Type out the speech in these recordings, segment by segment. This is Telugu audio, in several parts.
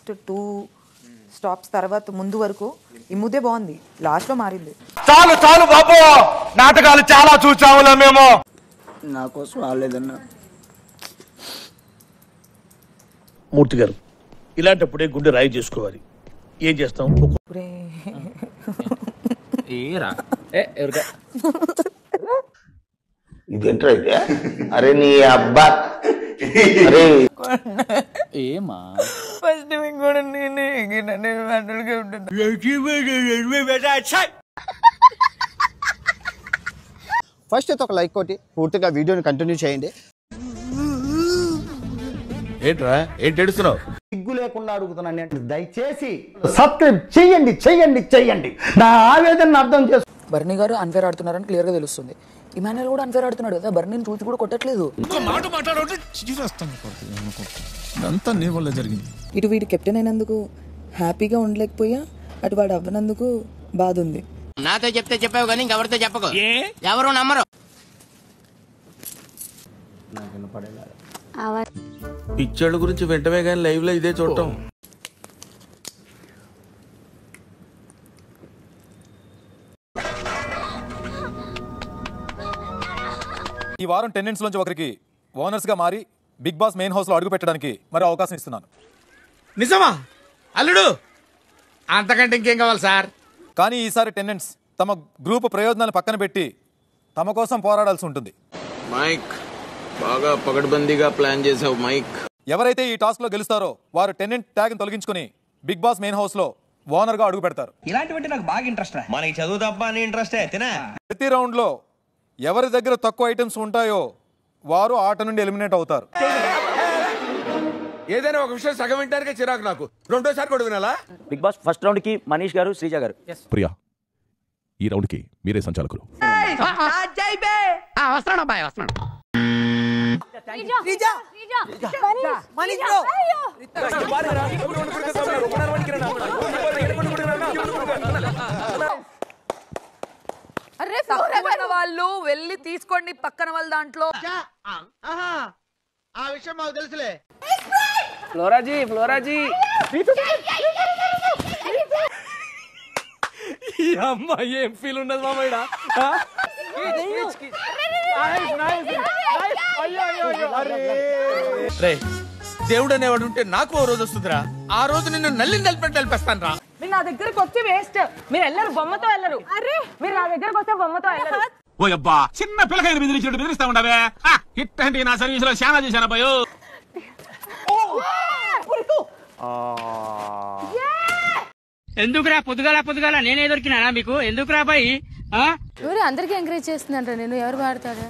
ఫస్ట్ 2 స్టాప్స్ తర్వాత ముందు వరకు ఈ ముద్దే బాగుంది, లాస్ట్ లో మారింది. చాలు చాలు బాబు, నాటకాలు చాలా చూసాములే మేము. నా కోసం రాలేదన్నా. మూర్తి గారు, ఇలాంటప్పుడే గుండె రాయి చేసుకోవాలి. ఏం చేస్తాం? ఇదేంట్రా ఇది? అరే నీ అబ్బా, అరే ఏమా ఫస్ట్ కూడా నేనే ఫస్ట్ అయితే ఒక లైక్ కొట్టి పూర్తిగా వీడియోని కంటిన్యూ చేయండి. ఏంట్రా, ఏంటి ఏడుస్తున్నావు? సిగ్గు లేకుండా అడుగుతున్నాను అంటే దయచేసి సబ్స్క్రైబ్ చెయ్యండి చెయ్యండి చెయ్యండి. నా ఆవేదన అర్థం చేసుకో. బర్నీ గారు అన్ఫేర్ ఆడుతున్నారని క్లియర్ గా తెలుస్తుంది. ఇమాన్యుయల్ కూడా అన్ఫేర్ ఆడుతున్నాడు కదా, బర్నీని చూసి కూడా కొట్టట్లేదు. ఇటు వీడి కెప్టెన్ అయినందుకు హ్యాపీగా ఉండలేకపోయా, అటు వాడు అవ్వనందుకు బాధ ఉంది. నాతో చెప్తే చెప్పావు కానీ ఇంకెవరితో చెప్పకు, ఎవరు నమ్మరు. పిచ్చోళ్ళ గురించి వెంటనే కానీ లైవ్ లో ఇదే చూడటం. ఈ వారం టెనెంట్స్ నుంచి ఒకరికి ఓనర్స్ గా మారి బిగ్ బాస్ మెయిన్ హౌస్ లో అడుగు పెట్టడానికి మరి అవకాశం ఇస్తున్నాను. నిజమా అల్లుడు? అంతకంటే ఇంకేం కావాలి సార్? కానీ ఈసారి టెనెంట్స్ తమ గ్రూప్ ప్రయోజనాలు పక్కన పెట్టి తమ కోసం పోరాడాల్సి ఉంటుంది. మైక్ బాగా పగడ్బందీగా ప్లాన్ చేసావు మైక్. ఎవరైతే ఈ టాస్క్ లో గెలుస్తారో వారు టెనెంట్ ట్యాగ్ తొలగించుకుని బిగ్ బాస్ మెయిన్ హౌస్ లో ఓనర్ గా అడుగు పెడతారు. ఇలాంటివంటే నాకు బాగా ఇంట్రెస్ట్. మనకి చదువు తప్ప అని ఇంట్రెస్ట్ తినా. ప్రతి రౌండ్ లో ఎవరి దగ్గర తక్కువ ఐటమ్స్ ఉంటాయో వారు ఆట నుండి ఎలిమినేట్ అవుతారు. ఏదైనా ఒక విషయం సగం వింటానికే చిరాకు నాకు, రెండోసారి కూడా వినాలా? బిగ్ బాస్ ఫస్ట్ రౌండ్ కి మనీష్ గారు, శ్రీజ గారు. ప్రియా, ఈ రౌండ్ కి మీరే సంచాలకులు. అరే తక్కువ వాళ్ళు వెళ్ళి తీసుకోండి పక్కన వాళ్ళ దాంట్లో. ఆ విషయం మాకు తెలుసులే. ఫ్లోరాజీ, ఫ్లోరాజీ ఈ అమ్మాయి ఏం ఫీల్ ఉన్నది మామయ్య? దేవుడు అనేవాడు ఉంటే నాకు ఓ రోజు వస్తుందిరా, ఆ రోజు నిన్ను నలిపేస్తాను రా. మీరు నా దగ్గరకు వచ్చి వేస్ట్, మీరు వెళ్ళరు బొమ్మతో వెళ్ళరు. అరే మీరు నా దగ్గరకు వస్తే బొమ్మతో వెళ్ళరు. ఓ అబ్బా, చిన్న పిల్లకాయలు బెదిరిస్తా ఉండవే. ఇట్టంటే నా సర్వీస్ లో చాలా చేశాను అబ్బాయో. ఎందుకురా పొద్దుగాల నేనే దొరికినా మీకు? ఎందుకురా బాయ్? ఎవరు అందరికి ఎంకరేజ్ చేస్తున్నారా? నేను ఎవరు వాడతారా?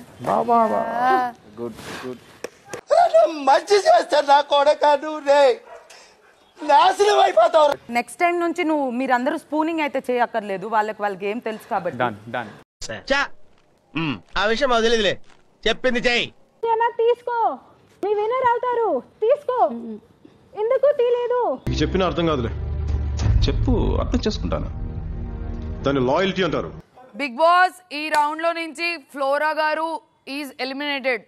మంచి చేస్తాను నా కొడక, నువ్వు నాశనం అయిపోతావు. నెక్స్ట్ టైం నుంచి నువ్వు మీరందరూ స్పూనింగ్ అయితే చేయక్కర్లేదు, వాళ్ళకి ఏం తెలుసు కాబట్టి. ఆ విషయం మాకు తెలియదులే, చెప్పింది చెయ్యి. తీసుకో, మీ విన్నర్ అవుతారు. తీసుకో, ఎందుకు తీలేదు? చెప్పిన అర్థం కాదులే, చెప్పు, అర్థం చేసుకుంటాను. దాన్ని లాయల్టీ అంటారు. బిగ్ బాస్ ఈ రౌండ్ లో నుంచి ఫ్లోరా గారు ఈజ్ ఎలిమినేటెడ్.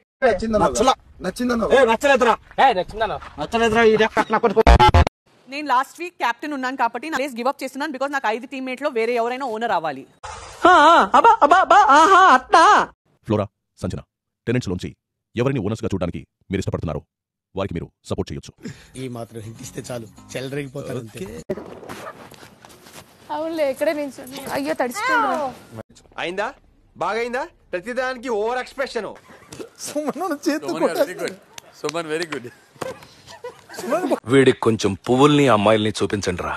నేను లాస్ట్ వీక్ కెప్టెన్ ఉన్నాను కాబట్టి నా ప్లేస్ గివ్ అప్ చేస్తున్నాను, బికాజ్ నాకు 5 టీమ్మేట్ లో వేరే ఎవరైనా ఓనర్ అవ్వాలి. ఫ్లోరా, సంజన, టెనెంట్స్ లోంచి ఎవరిని ఓనర్స్ గా చూడడానికి మీరు ఇష్టపడుతున్నారో వారికి మీరు సపోర్ట్ చేయొచ్చు. ఈ మాత్రం హింట్ ఇస్తే చాలు, చెలరేగిపోతారు. అవునులే, ఎక్కడే నుంచి అయ్యో తడిచిపోయింది. అయిందా? బాగైందా? ప్రతిదానికి over expression. Suman very good. వీడికి కొంచెం పువ్వుల్ని అమ్మాయిల్ని చూపించండి రా,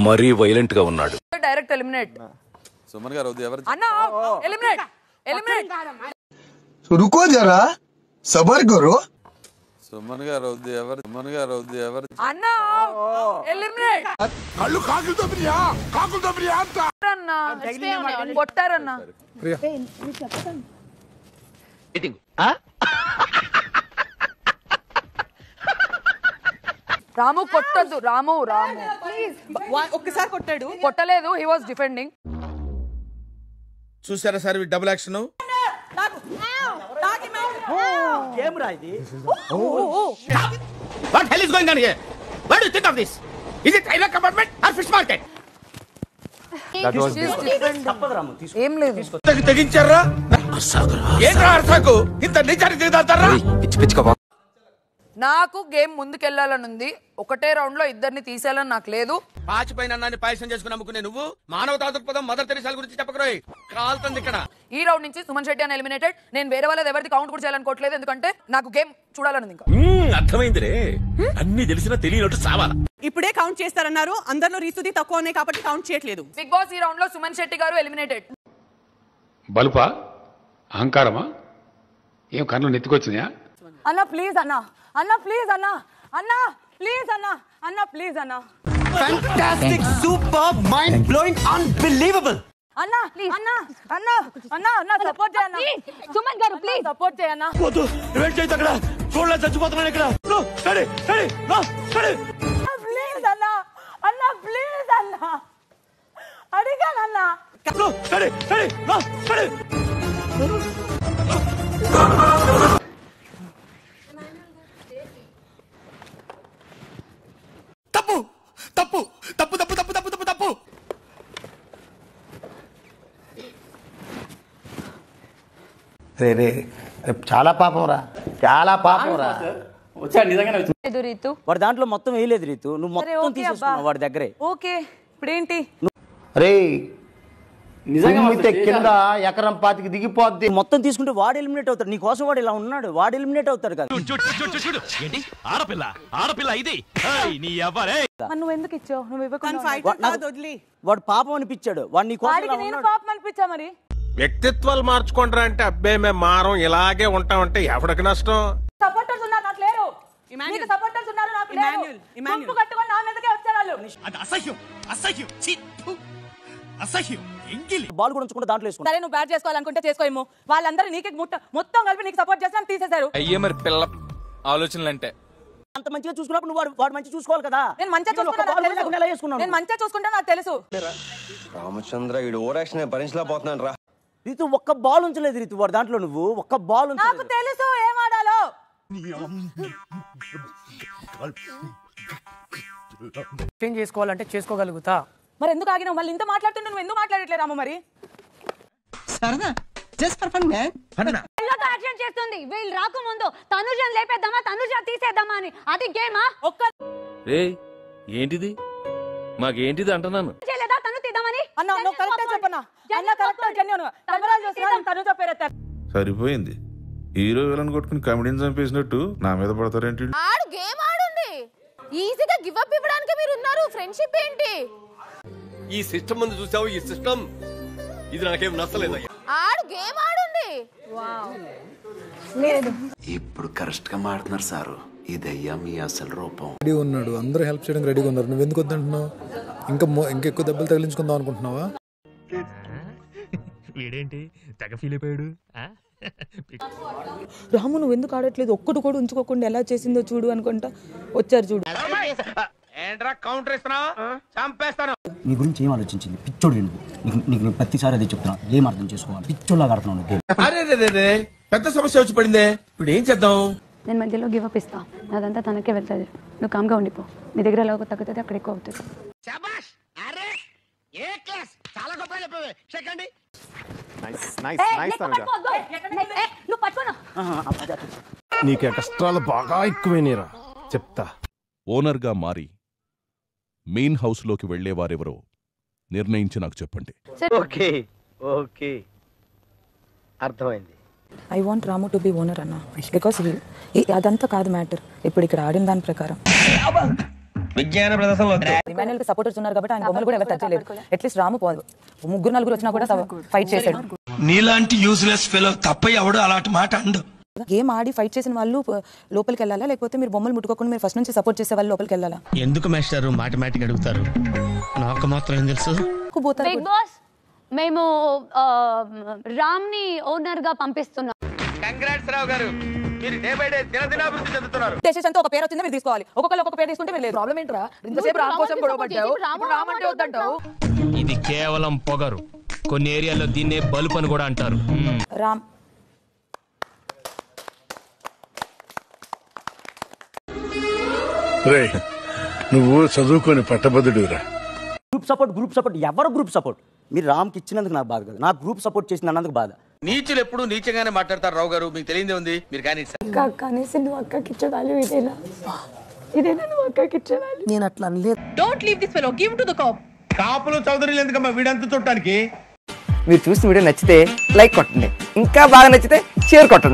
మరీ వైలెంట్ గా ఉన్నాడు. Direct eliminate. సుమన్ గారు అన్నా ఎలిమినేట్, ఎలిమినేట్. రుకో జరా, సబర్ కరో. సుమన్ గారు ఎవరు? అన్నా ఎలిమినేట్. కళ్ళు కాకులతో ప్రియా అన్నా కొట్టారన్నా. రాము కొట్టద్దు. రాము ఒక్కసారి కొట్టాడు, కొట్టలేదు. He was defending. చూసారా సార్ డబుల్ యాక్షన్? ఏం రా ఇది? What hell is going on here? What do you think of this? Is it railway compartment or fish market? ఏం లేదు. తెగించారా? ఏంట్రా అర్సాకు? ఇంత నిజానికి దిగుతారా? నాకు గేమ్ ముందుకెళ్లాలని ఉంది. ఒకటే రౌండ్ లో ఇద్దరిని తీసేయాలని నాకు లేదు. పాచిపోయిన అన్నాన్ని పాయసం చేసుకుని అమ్ముకునే నువ్వు మానవతా దృక్పథం మదర్ తెరీసా గురించి చెప్పకరోయ్. కాల్తుంది ఇక్కడ. ఈ రౌండ్ నుంచి సుమన్ శెట్టి అని ఎలిమినేటెడ్. నేను వేరే వాళ్ళది ఎవరిది కౌంట్ కూడా చేయాలనుకోవట్లేదు, ఎందుకంటే నాకు గేమ్ చూడాలని ఇంకా. అర్థమైందిరే, అన్ని తెలిసినా తెలియనట్టు సావాలా. ఇప్పుడే కౌంట్ చేస్తారన్నారు, అందరిలో రీతుది తక్కువ ఉన్నాయి కాబట్టి కౌంట్ చేయట్లేదు. బిగ్ బాస్ ఈ రౌండ్ లో సుమన్ శెట్టి గారు ఎలిమినేటెడ్. బలుపా, అహంకారమా, ఏం కళ్ళు నెత్తికొచ్చినాయా? అన్నా ప్లీజ్ అన్నా, అన్నా ప్లీజ్ అన్నా, అన్నా ప్లీజ్ అన్నా, అన్నా ప్లీజ్ అన్నా. Fantastic, superb, mind blowing, unbelievable. అన్నా అన్నా అన్నా అన్నా అన్నా సపోర్ట్ చేయన్నా. సుమన్ గారు ప్లీజ్ సపోర్ట్ చేయన్నా. వద్దు, వెయిట్ చేయి అక్కడ. చూడలే చచ్చిపోతున్నాను ఇక్కడ. సరే సరే ప్లీజ్ అన్నా, అన్నా ప్లీజ్ అన్నా, అడిగానన్నా. సరే సరే సరే. తప్పు తప్పు తప్పు తప్పు తప్పు తప్పు తప్పు తప్పు. రే రే చాలా పాపం రా, చాలా పాపం రా. రీతు వాడు దాంట్లో మొత్తం వేయలేదు రీతు, నువ్వు మొత్తం తీసేసుకున్నావు వాడి దగ్గరే. ఓకే ఇప్పుడేంటి? రే నిజంగా కింద ఎకరం పాతికి దిగిపోద్ది. మొత్తం తీసుకుంటే వాడు ఎలిమినేట్ అవుతాడు. నీ కోసం వాడు ఇలా ఉన్నాడు, వాడు ఎలిమినేట్ అవుతాడు కదా. ఆడపిల్ల ఆడపిల్ల ఇది నువ్వు ఎందుకు ఇచ్చావు? నువ్వు ఇవ్వకుండా వాడు పాపం అనిపించాడు, వాడు నీ కోసం నేను పాపం అనిపించా. మరి వ్యక్తిత్వాలు మార్చుకుంటారా అంటే అబ్బే మేము మారం ఇలాగే ఉంటామంటే ఎవరికి నష్టం? సపోర్టర్స్ ఉన్నారు, నాకు లేరు. మీకు సపోర్టర్స్ ఉన్నారు, నాకు లేరు. గుంపు కట్టుకొని నా మీదకే వచ్చారు వాళ్ళు. అది అసహ్యం, అసహ్యం, అసహ్యం. బాల్ కూడా ఉంచుకుంటే దాంట్లో వేసుకుంటా. సరే నువ్వు బ్యాట్ చేసుకోవాలనుకుంటే చేసుకోమో. వాళ్ళందరూ నీకే మొత్తం కలిపి నీకు సపోర్ట్ చేస్తాను, తీసేశారు. అయ్యే మరి పిల్ల ఆలోచనలు అంటే అంత మంచిగా చూసుకున్నప్పుడు నువ్వు వాడు మంచిగా చూసుకోవాలి కదా. నేను మంచిగా చూసుకుంటా, నేను మంచిగా చూసుకుంటా, నాకు తెలుసు. రామచంద్ర వీడు ఓరాక్షన్ భరించలేకపోతున్నాను రా. రీతు ఒక్క బాల్ ఉంచలేదు రీతు వాడు దాంట్లో, నువ్వు ఒక్క బాల్ నాకు తెలుసు ఏం ఆడాలో. చేంజ్ చేసుకోవాలంటే చేసుకోగలుగుతా. మరి ఎందుకు ఆగినావు? మళ్ళీ ఇంత మాట్లాడుతుంటే నువ్వు ఎందుకు మాట్లాడట్లేదు రాము? మరి సరదా just for fun man. Action చేస్తుంది. వీళ్ళు రాకముందు తనుజని లేపేద్దామా, తనుజ తీసేద్దామా అని. అది గేమా? ఒక్క ఏంటిది మాకేంటిది అంటున్నాను. చేయలేదా తను తీద్దామని? అన్న నువ్వు కరెక్టే చెప్పనా? అన్న కరెక్టే జెన్యూన్. కెమెరాలు చూస్తున్నా తనుజ పేరెత్తారు. సరిపోయింది, హీరో విలన్ కొట్టుకుని కమెడీని చంపేసినట్టు నా మీద పడతారేంటి? ఆడు గేమ్ ఆడుంది. ఈజీగా గివ్ అప్ ఇవ్వడానికి మీరు ఉన్నారు. ఫ్రెండ్షిప్ ఏంటి? ఈ సిస్టమ్ ముందు చూసావు, ఈ సిస్టమ్ ఇది నాకేం నచ్చలేదు. ఆడు గేమ్ ఆడుంది. లేదు ఇప్పుడు కరెక్ట్ గా మాట్లాడుతున్నారు సారు. ఇదయ్యా మీ అసలు రూపం. రెడీ ఉన్నాడు, అందరూ హెల్ప్ చేయడానికి రెడీగా ఉన్నారు. నువ్వు ఎందుకు వద్దంటున్నావు? ఇంకా ఎక్కువ దెబ్బలు తగిలించుకుందాం అనుకుంటున్నావా? వీడేంటి తెగ ఫీల్ అయిపోయాడు. రాము నువ్వు ఎందుకు ఆడట్లేదు? ఒక్కడు కూడా ఉంచుకోకుండా ఎలా చేసిందో చూడు అనుకుంటా వచ్చారు. చూడు ఏంట్రా కౌంటర్ ఇస్తున్నావు? చంపేస్తాను. నీ గురించి ఏం ఆలోచించింది పిచ్చోడు నీకు ప్రతిసారి అదే చెప్తున్నా. ఏం అర్థం చేసుకోవాలి? పిచ్చోళ్ళగా ఆడుతున్నావు. అరే పెద్ద సమస్య వచ్చి పడిందే, ఇప్పుడు ఏం చేద్దాం? నేను మధ్యలో గివ్ అప్ ఇస్తా. అదంతా తనకే వెళ్తుంది. నువ్వు కామ్గా ఉండిపో. నీ దగ్గర ఎలా తగ్గుతుంది అక్కడ ఎక్కువ అవుతుంది. నీకు ఎక్స్ట్రాలు బాగా ఎక్కువేనేరా, చెప్తా. ఓనర్గా మారి మెయిన్ హౌస్ లోకి వెళ్లేవారెవరో నిర్ణయించి నాకు చెప్పండి. ఓకే ఓకే అర్థమైంది. I want Ramu to be owner అన్న, బికాస్ అదంతా కాదు మ్యాటర్. ఇప్పుడు ఇక్కడ ఆడిన దాని ప్రకారం విజ్ఞాన ప్రదర్శన ఇమాన్యుయల్ కి సపోర్టర్స్ ఉన్నారు కాబట్టి ఆయన బొమ్మలు కూడా ఎవరు టచ్ చేయలేదు. అట్లీస్ట్ రాము ముగ్గురు నలుగురు వచ్చినా కూడా ఫైట్ చేశాడు. నీలాంటి యూజ్లెస్ ఫెలో తప్ప ఎవడు అలాంటి మాట అండు. గేమ్ ఆడి ఫైట్ చేసిన వాళ్ళు లోపలికి వెళ్ళాలా, లేకపోతే మీరు బొమ్మలు ముట్టుకోకుండా మీరు ఫస్ట్ నుంచి సపోర్ట్ చేసే వాళ్ళు లోపలికి వెళ్ళాలా? ఎందుకు మాస్టర్ మాటమాటిక్ అడుగుతారు? నాకు మాత్రం ఏం తెలుసు. బిగ్ బాస్ మేము రామ్ ని ఓనర్ గా పంపిస్తున్నాం. కంగ్రాట్స్ రావు గారు, మీరు డే బై డే దినదినాభివృద్ధి చెందుతున్నారు. డెసిషన్ తో ఒక పేరు వచ్చింది, మీరు తీసుకోవాలి. ఒక్కొక్కరు ఒక పేరు తీసుకుంటే లేదు. ప్రాబ్లం ఏంట్రా? ఇంతసేపు రామ్ కోసం గొడవ పడ్డావు, రామ్ అంటే వద్దంటావు. ఇది కేవలం పొగరు. కొన్ని ఏరియాలో దీన్నే బలుపు అని కూడా అంటారు. రామ్ నువ్వు చదువుకొని పట్టభద్రుడురా. గ్రూప్ సపోర్ట్ ఎవరు గ్రూప్ సపోర్ట్? మీరు రామ్కి ఇచ్చినందుకు నాకు బాధ కాదు, నాకు గ్రూప్ సపోర్ట్ చేసినందుకు బాధ. నీచులు ఎప్పుడు నీచంగానే మాట్లాడతారు రావు గారు, మీకు తెలియదే ఉంది. మీరు కానీ కనీసం నువ్వు అక్కకి ఇచ్చే వాల్యూ ఇదేనా? ఇదేనా నువ్వు అక్కకి ఇచ్చే వాల్యూ? నేను అట్లా అనలేదు. Don't leave this fellow, give to the cop. కాపులు చౌదరులు ఎందుకమ్మా వీడంతా చూడటానికి? మీరు చూసిన వీడియో నచ్చితే లైక్ కొట్టండి, ఇంకా బాగా నచ్చితే షేర్ కొట్టండి.